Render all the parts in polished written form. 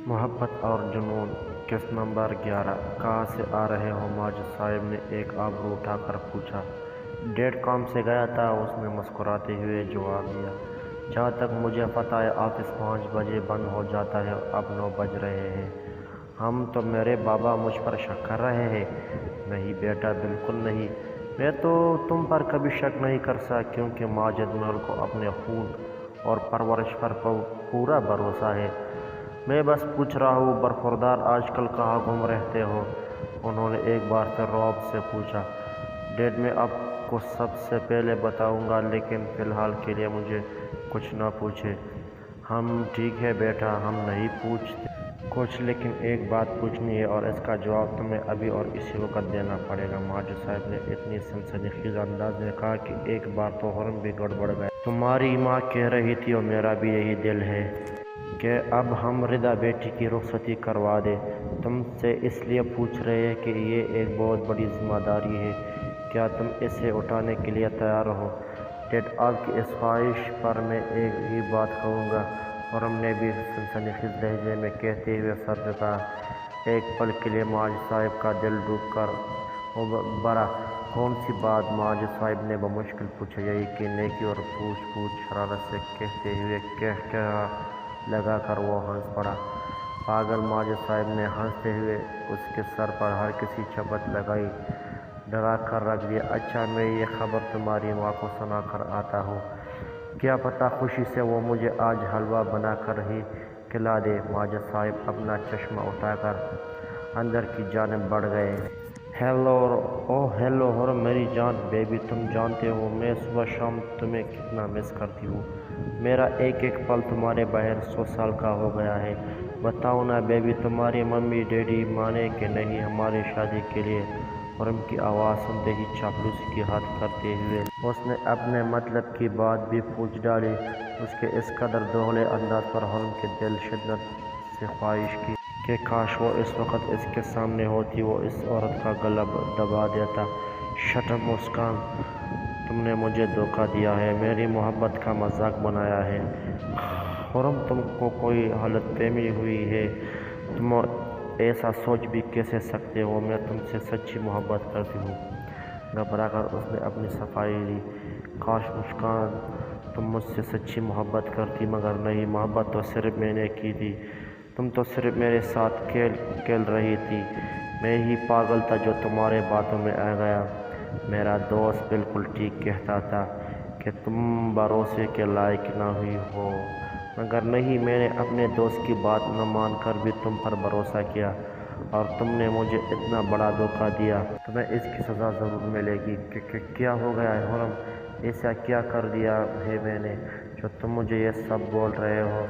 محبت اور جنون قسط نمبر 11 کہاں سے آ رہے ہو؟ ماجد صاحب نے ایک آبرو اٹھا کر پوچھا۔ ڈیڈ کام سے گیا تھا، اس نے مسکراتے ہوئے جواب دیا۔ جہاں تک مجھے پتہ ہے آفس 5 بجے بند ہو جاتا ہے، اب 9 بج رہے ہیں۔ ہم تو میرے بابا مجھ پر شک کر رہے ہیں۔ نہیں بیٹا، بالکل نہیں، میں تو تم پر کبھی شک نہیں کر سکتا، کیونکہ ماجد محل کو اپنے خون اور پرورش پر پورا بھروسہ ہے۔ میں بس پوچھ رہا ہوں، برخوردار آج کل کہاں گھوم رہتے ہو؟ انہوں نے ایک بار پھر رعب سے پوچھا۔ ڈیڈ، میں آپ کو سب سے پہلے بتاؤں گا، لیکن فی الحال کے لیے مجھے کچھ نہ پوچھیں۔ ہم ٹھیک ہے بیٹا، ہم نہیں پوچھتے کچھ، لیکن ایک بات پوچھنی ہے اور اس کا جواب تمہیں ابھی اور اسی وقت دینا پڑے گا۔ ماجد صاحب نے اتنی سنسنی خیز انداز میں کہا کہ ایک بار تو حرم بھی گڑبڑ گیا۔ تمہاری ماں کہہ رہی تھی اور میرا بھی یہی دل ہے کہ اب ہم رضا بیٹی کی رخصتی کروا دیں۔ تم سے اس لیے پوچھ رہے ہیں کہ یہ ایک بہت بڑی ذمہ داری ہے، کیا تم اسے اٹھانے کے لیے تیار ہو؟ ڈیڈ، آپ کی اس خواہش پر میں ایک ہی بات کہوں گا، حرم نے بھی سنسنی خیز لہجے میں کہتے ہوئے سر جھکایا۔ ایک پل کے لیے ماجد صاحب کا دل ڈوب کر ابھرا۔ کون سی بات؟ ماجد صاحب نے بمشکل پوچھا۔ یہی کہ نیکی اور پوچھ شرارت سے کہتے ہوئے کہا لگا کر وہ ہنس پڑا۔ پاگل! ماجد صاحب نے ہنستے ہوئے اس کے سر پر ہر کسی چپت لگائی، ڈرا کر رکھ دیا۔ اچھا، میں یہ خبر تمہاری ماں کو سنا کر آتا ہوں، کیا پتہ خوشی سے وہ مجھے آج حلوہ بنا کر ہی کھلا دے۔ ماجد صاحب اپنا چشمہ اٹھا کر اندر کی جانب بڑھ گئے۔ ہیلو، اوہ ہیلو حرم، میری جان بیبی، تم جانتے ہو میں صبح شام تمہیں کتنا مس کرتی ہوں۔ میرا ایک ایک پل تمہارے بغیر 100 سال کا ہو گیا ہے۔ بتاؤ نا بیبی، تمہاری ممی ڈیڈی مانے کہ نہیں ہماری شادی کے لیے؟ حرم کی آواز سنتے ہی چاپلوسی کی حد کرتے ہوئے اس نے اپنے مطلب کی بات بھی پوچھ ڈالی۔ اس کے اس قدر دوغلے انداز پر حرم کے دل شدت سے خواہش کی کہ کاش وہ اس وقت اس کے سامنے ہوتی، وہ اس عورت کا گلا دبا دیتا۔ شٹ اپ مسکان، تم نے مجھے دھوکہ دیا ہے، میری محبت کا مذاق بنایا ہے۔ حرم، تم کو کوئی غلط فہمی ہوئی ہے، تم ایسا سوچ بھی کیسے سکتے ہو؟ میں تم سے سچی محبت کرتی ہوں۔ گھبرا کر اس نے اپنی صفائی لی۔ کاش مسکان، تم مجھ سے سچی محبت کرتی، مگر نہیں، محبت تو صرف میں نے کی تھی، تم تو صرف میرے ساتھ کھیل رہی تھی۔ میں ہی پاگل تھا جو تمہارے باتوں میں آ گیا۔ میرا دوست بالکل ٹھیک کہتا تھا کہ تم بھروسے کے لائق نہ ہوئی ہو، مگر نہیں، میں نے اپنے دوست کی بات نہ مان کر بھی تم پر بھروسہ کیا، اور تم نے مجھے اتنا بڑا دھوکہ دیا۔ تمہیں اس کی سزا ضرور ملے گی۔ کیا ہو گیا ہے حرم؟ ایسا کیا کر دیا ہے میں نے جو تم مجھے یہ سب بول رہے ہو؟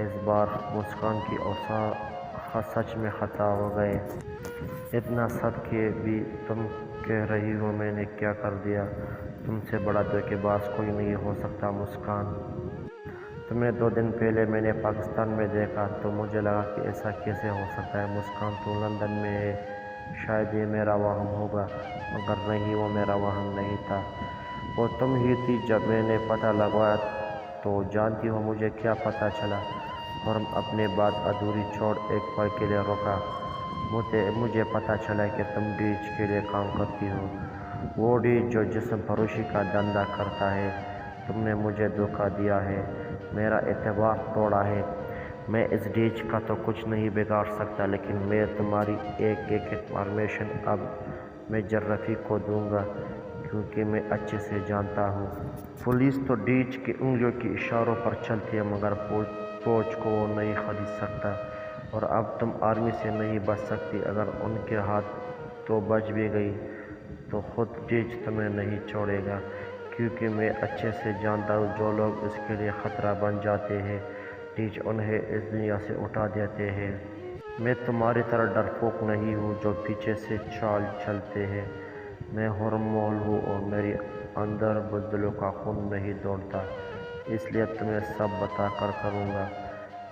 اس بار مسکان کی اوصاف سچ میں خطا ہو گئے۔ اتنا سب کہ بھی تم کہہ رہی ہو میں نے کیا کر دیا؟ تم سے بڑا دھوکے باز کوئی نہیں ہو سکتا مسکان۔ تمہیں 2 دن پہلے میں نے پاکستان میں دیکھا تو مجھے لگا کہ ایسا کیسے ہو سکتا ہے مسکان، تو لندن میں ہے، شاید یہ میرا وہم ہوگا، مگر نہیں، وہ میرا وہم نہیں تھا، وہ تم ہی تھی۔ جب میں نے پتہ لگایا تو جانتی ہو مجھے کیا پتہ چلا؟ حرم اپنی بات ادھوری چھوڑ ایک پل کے لیے رکا۔ مجھے پتہ چلا کہ تم ڈیچ کے لیے کام کرتی ہو، وہ ڈیچ جو جسم فروشی کا دھندا کرتا ہے۔ تم نے مجھے دھوکہ دیا ہے، میرا اعتبار توڑا ہے۔ میں اس ڈیچ کا تو کچھ نہیں بگاڑ سکتا، لیکن میں تمہاری ایک ایک انفارمیشن اب میں جرافی کو دوں گا، کیونکہ میں اچھے سے جانتا ہوں۔ پولیس تو ڈیچ کی انگلیوں کے اشاروں پر چلتی ہے، مگر پوچھ کو وہ نہیں خرید سکتا، اور اب تم آرمی سے نہیں بچ سکتی۔ اگر ان کے ہاتھ تو بچ بھی گئی تو خود ڈیچ تمہیں نہیں چھوڑے گا، کیونکہ میں اچھے سے جانتا ہوں جو لوگ اس کے لیے خطرہ بن جاتے ہیں، ڈیچ انہیں اس دنیا سے اٹھا دیتے ہیں۔ میں تمہاری طرح ڈرپوک نہیں ہوں جو پیچھے سے چال چلتے ہیں۔ میں حرم محل ہوں اور میرے اندر بزدلوں کا خون نہیں دوڑتا، اس لیے تمہیں سب بتا کر کروں گا۔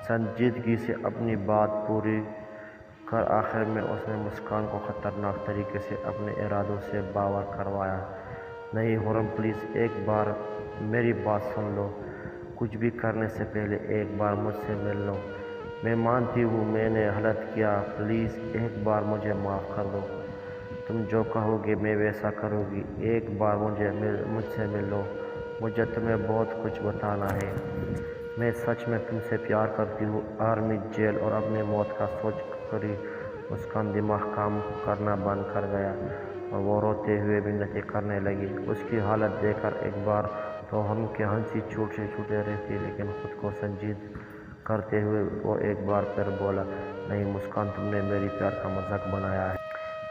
سنجیدگی سے اپنی بات پوری کر آخر میں اس نے مسکان کو خطرناک طریقے سے اپنے ارادوں سے باور کروایا۔ نہیں حرم، پلیز ایک بار میری بات سن لو، کچھ بھی کرنے سے پہلے ایک بار مجھ سے مل لو۔ میں مانتی ہوں میں نے غلط کیا، پلیز ایک بار مجھے معاف کر دو۔ تم جو کہو گے میں ویسا کروں گی، ایک بار مجھ سے مل لو، مجھے تمہیں بہت کچھ بتانا ہے۔ میں سچ میں تم سے پیار کرتی ہوں۔ آرمی، جیل اور اپنی موت کا سوچ کر ہی مسکان دماغ کام کرنا بند کر گیا اور وہ روتے ہوئے منتیں کرنے لگی۔ اس کی حالت دیکھ کر ایک بار تو ہم کی ہنسی چھوٹے رہتی، لیکن خود کو سنجید کرتے ہوئے وہ ایک بار پھر بولا، نہیں مسکان، تم نے میری پیار کا مذاق بنایا ہے۔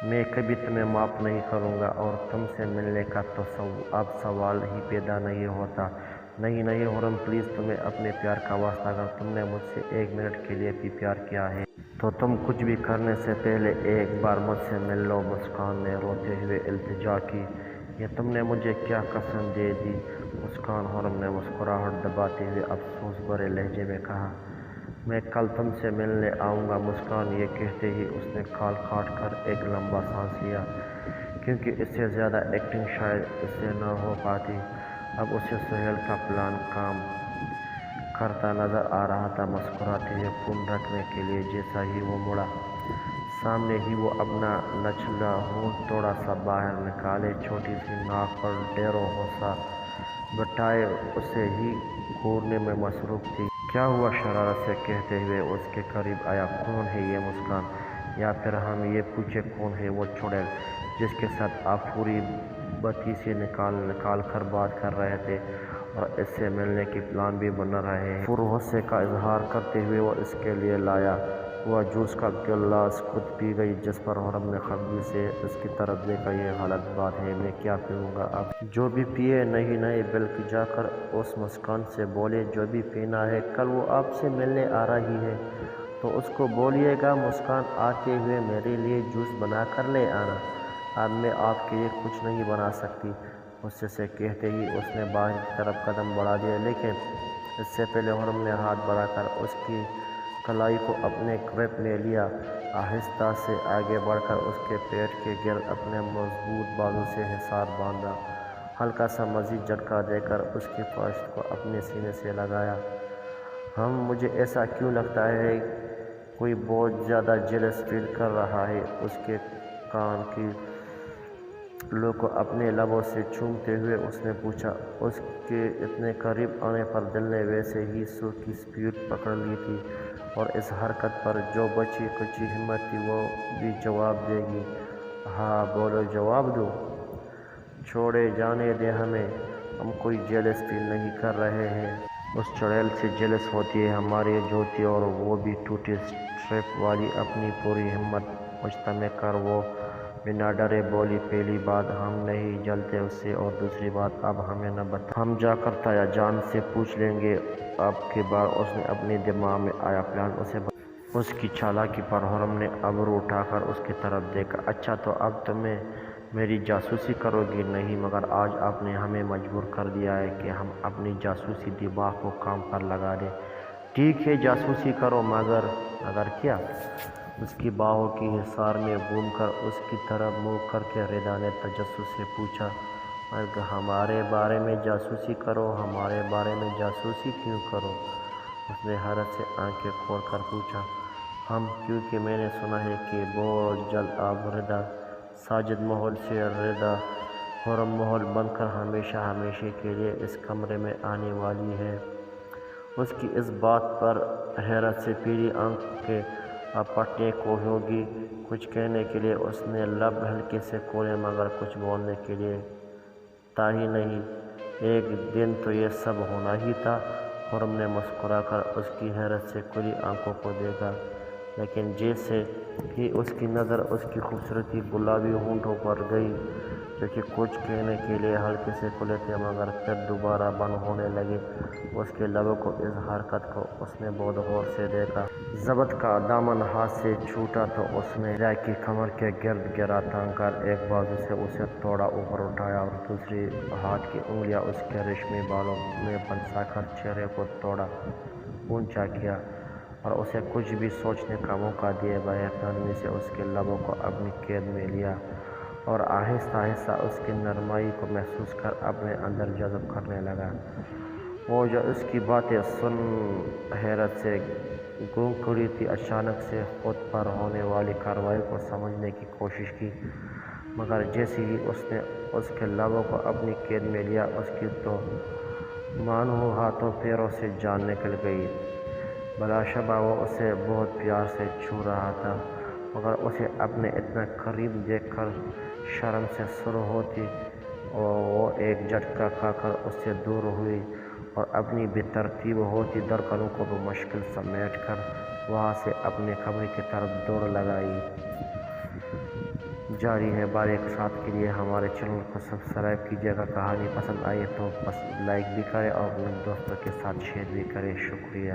میں کبھی تمہیں معاف نہیں کروں گا اور تم سے ملنے کا تو اب سوال ہی پیدا نہیں ہوتا۔ نہیں خرم، پلیز، تمہیں اپنے پیار کا واسطہ، اگر تم نے مجھ سے ایک منٹ کے لیے بھی پیار کیا ہے تو تم کچھ بھی کرنے سے پہلے ایک بار مجھ سے مل لو۔ مسکان نے روتے ہوئے التجا کی، یہ تم نے مجھے کیا قسم دے دی؟ مسکان، خرم نے مسکراہٹ دباتے ہوئے افسوس بھرے لہجے میں کہا، میں کل تم سے ملنے آؤں گا۔ مسکان، یہ کہتے ہی اس نے کھال کاٹ کر ایک لمبا سانس لیا، کیونکہ اس سے زیادہ ایکٹنگ شاید اس سے نہ ہو پاتی۔ اب اسے سہیل کا پلان کام کرتا نظر آ رہا تھا۔ مسکراتے ہوئے فون رکھنے کے لیے جیسا ہی وہ مڑا، سامنے ہی وہ اپنا نچلا ہونٹ تھوڑا سا باہر نکالے چھوٹی سی ناک پر ڈھیروں ہوسا بٹھائے اسے ہی گھورنے میں مصروف تھی۔ کیا ہوا؟ شرارت سے کہتے ہوئے اس کے قریب آیا، کون ہے یہ مسکان؟ یا پھر ہم یہ پوچھیں کون ہے وہ چڑیل جس کے ساتھ آپ پوری بتیسی نکال کر بات کر رہے تھے اور اس سے ملنے کی پلان بھی بنا رہے ہیں؟ پر غصے کا اظہار کرتے ہوئے وہ اس کے لیے لایا ہوا جوس کا گلاس خود پی گئی، جس پر خرم نے خفگی سے اس کی طرف دیکھا، یہ غلط بات ہے، میں کیا پیوں گا اب؟ جو بھی پیے۔ نہیں، بلکہ جا کر اس مسکان سے بولے جو بھی پینا ہے، کل وہ آپ سے ملنے آ رہی ہے تو اس کو بولیے گا مسکان آتے ہوئے میرے لیے جوس بنا کر لے آنا، اب میں آپ کے لیے کچھ نہیں بنا سکتی۔ غصے سے کہتے ہی اس نے باہر کی طرف قدم بڑھا دیا، لیکن اس سے پہلے خرم نے ہاتھ بڑھا کر اس کی کلائی کو اپنے گرپ میں لیا، آہستہ سے آگے بڑھ کر اس کے پیٹ کے گرد اپنے مضبوط بازو سے حصار باندھا، ہلکا سا مزید جھٹکا دے کر اس کی پشت کو اپنے سینے سے لگایا۔ مجھے ایسا کیوں لگتا ہے کوئی بہت زیادہ جیلس فیل کر رہا ہے؟ اس کے کان کی لو کو اپنے لبوں سے چومتے ہوئے اس نے پوچھا۔ اس کے اتنے قریب آنے پر دل نے ویسے ہی سو کی سپیڈ پکڑ لی تھی اور اس حرکت پر جو بچی کچی ہمت تھی وہ بھی جواب دے گی۔ ہاں بولو، جواب دو۔ چھوڑے جانے دیں ہمیں، ہم کوئی جیلس فیل نہیں کر رہے ہیں۔ اس چڑیل سے جیلس ہوتی ہے ہماری جوتی، اور وہ بھی ٹوٹی اسٹریپ والی۔ اپنی پوری ہمت مجتمع کر وہ بنا ڈرے بولی، پہلی بات ہم نہیں جلتے اس سے، اور دوسری بات اب ہمیں نہ بتا، ہم جا کر تایا جان سے پوچھ لیں گے اب کی بار۔ اس نے اپنے دماغ میں آیا پلان اسے بتا۔ اس کی چالاکی پر خرم نے ابرو اٹھا کر اس کی طرف دیکھا، اچھا تو اب تمہیں میری جاسوسی کرو گی؟ نہیں، مگر آج آپ نے ہمیں مجبور کر دیا ہے کہ ہم اپنی جاسوسی دماغ کو کام پر لگا دیں۔ ٹھیک ہے، جاسوسی کرو، مگر کیا؟ اس کی باہوں کی حصار میں گھوم کر اس کی طرف منہ کر کے ردا نے تجسس سے پوچھا، ہمارے بارے میں جاسوسی کرو؟ ہمارے بارے میں جاسوسی کیوں کرو؟ اس نے حیرت سے آنکھیں کھول کر پوچھا۔ کیونکہ میں نے سنا ہے کہ بہت جلد آپ ردا ساجد محل سے ردا خرم محل بن کر ہمیشہ کے لیے اس کمرے میں آنے والی ہے۔ اس کی اس بات پر حیرت سے پیلی آنکھیں اب پھٹنے کو ہوگی۔ کچھ کہنے کے لیے اس نے لب ہلکے سے کھولے، مگر کچھ بولنے کے لیے تھا ہی نہیں۔ ایک دن تو یہ سب ہونا ہی تھا۔ خرم نے مسکرا کر اس کی حیرت سے کھلی آنکھوں کو دیکھا، لیکن جیسے ہی اس کی نظر اس کی خوبصورت گلابی ہونٹوں پر گئی، جو کہ کچھ کہنے کے لیے ہلکے سے کھلے تھے مگر پھر دوبارہ بند ہونے لگے، اس کے لبوں کو، اس حرکت کو اس نے بہت غور سے دیکھا۔ ضبط کا دامن ہاتھ سے چھوٹا تو اس نے ردا کی کمر کے گرد گہرا تانگ کر ایک بازو سے اسے تھوڑا اوپر اٹھایا اور دوسری ہاتھ کی انگلیاں اس کے ریشمی بالوں میں پھنسا کر چہرے کو تھوڑا اونچا کیا اور اسے کچھ بھی سوچنے کا موقع دیے بغیر نرمی سے اس کے لبوں کو اپنی قید میں لیا اور آہستہ اس کی نرمائی کو محسوس کر اپنے اندر جذب کرنے لگا۔ وہ جو اس کی باتیں سن حیرت سے گونگ کھڑی تھی، اچانک سے خود پر ہونے والی کارروائی کو سمجھنے کی کوشش کی، مگر جیسے ہی اس نے اس کے لبوں کو اپنی قید میں لیا، اس کی تو مانو ہاتھوں پیروں سے جان نکل گئی۔ بلا شبہ وہ اسے بہت پیار سے چھو رہا تھا، مگر اسے اپنے اتنا قریب دیکھ کر شرم سے سر ہوتی، وہ ایک جھٹکا کھا کر اس سے دور ہوئی اور اپنی بے ترتیب ہوتی دھڑکنوں کو بمشکل سمیٹ کر وہاں سے اپنے کمرے کی طرف دوڑ لگائی۔ جاری ہے باریک ساتھ کے لیے ہمارے چینل کو سبسکرائب کیجیے گا۔ کہانی پسند آئی تو بس لائک بھی کریں اور اپنے دوستوں کے ساتھ شیئر بھی کریں۔ شکریہ۔